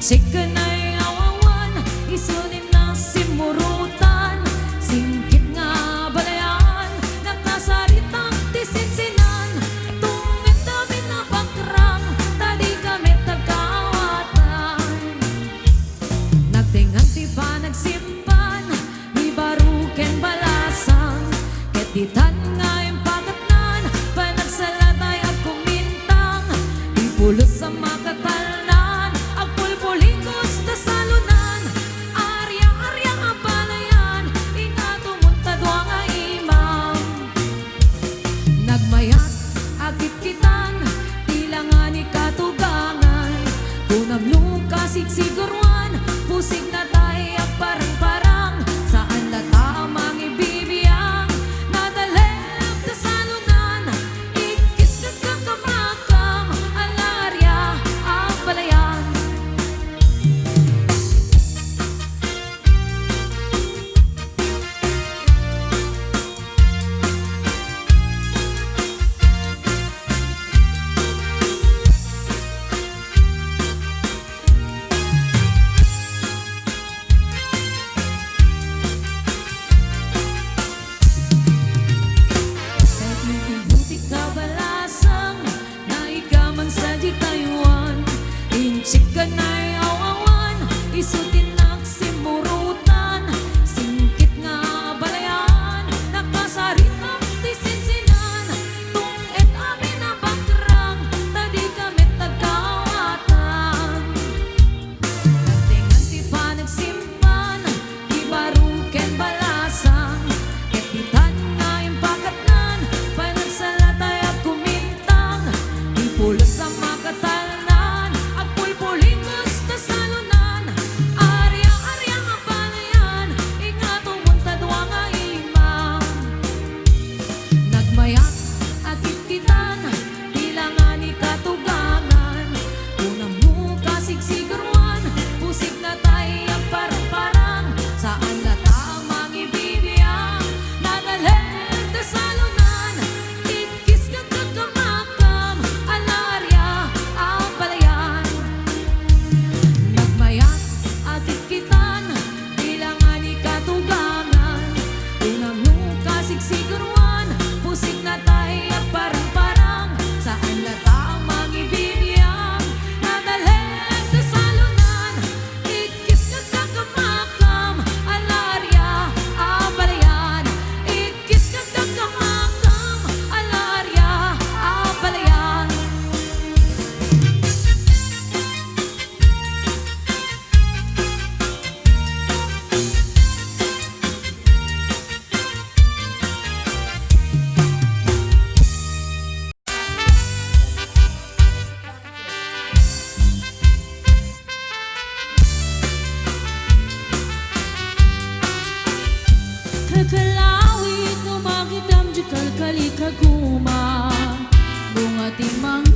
chicken ay awawan, isunin na simurutan, singkit nga balayan, nakasaritang tisinsinan, tungit dami na bakrang, tadi kami tagkawatan. Nagtinganti pa nagsimpan, ibaruken balasang, ketitan nga yung pakatnan, panagsalatay at kumintang, ipulos sa makatalnan, agpulpulikos na salunan, arya-arya nga palayan, inatumuntadwa nga imam. Nagmayat agit kitan, tila nga ni katugangan, kunamnong kasigsigurwan, pusig na tayo parang-parang, saan na tamang ibibiyang, nadalep na salunan, ikis ka kakamakam, alarya ang palayan. Buti ka balasang, naigaman sa di Taiwan, inchik ka na'y awawan, isutin nagsimurutan, singkit nga balayan, nakasaritang tisinsinan, tungit amin na bakrang, tadi kami tagkawatan. Nagtinganti pa nagsimpan, ibaruken balasang, ketitan nga yung pakatnan, panagsalatay at kumintang, ipulos sa makatalnan, agpulpulikos na salunan, arya-arya nga palayan, ingatumuntadwa nga imam. Nagmayak at kitkitan, tila nga ni katugangan, unang mo kasigsigurwan, pusig na tayo parang-parang, saan na tamang ibibiyang, nadalep na salunan, ikis ka kakamakam, alarya ang palayan. Nagmayak at kitkitan, tila nga ni katugangan, unang mo kasigsigurwan, pusig na tayo parang-parang, saan na tamang ibibiyang, nadalep na salunan, ikis ka kakamakam, alarya ang palayan, ikis ka kakamakam, alarya ang palayan. Kakalawit no makidam di kalkali kaguma, bunga timang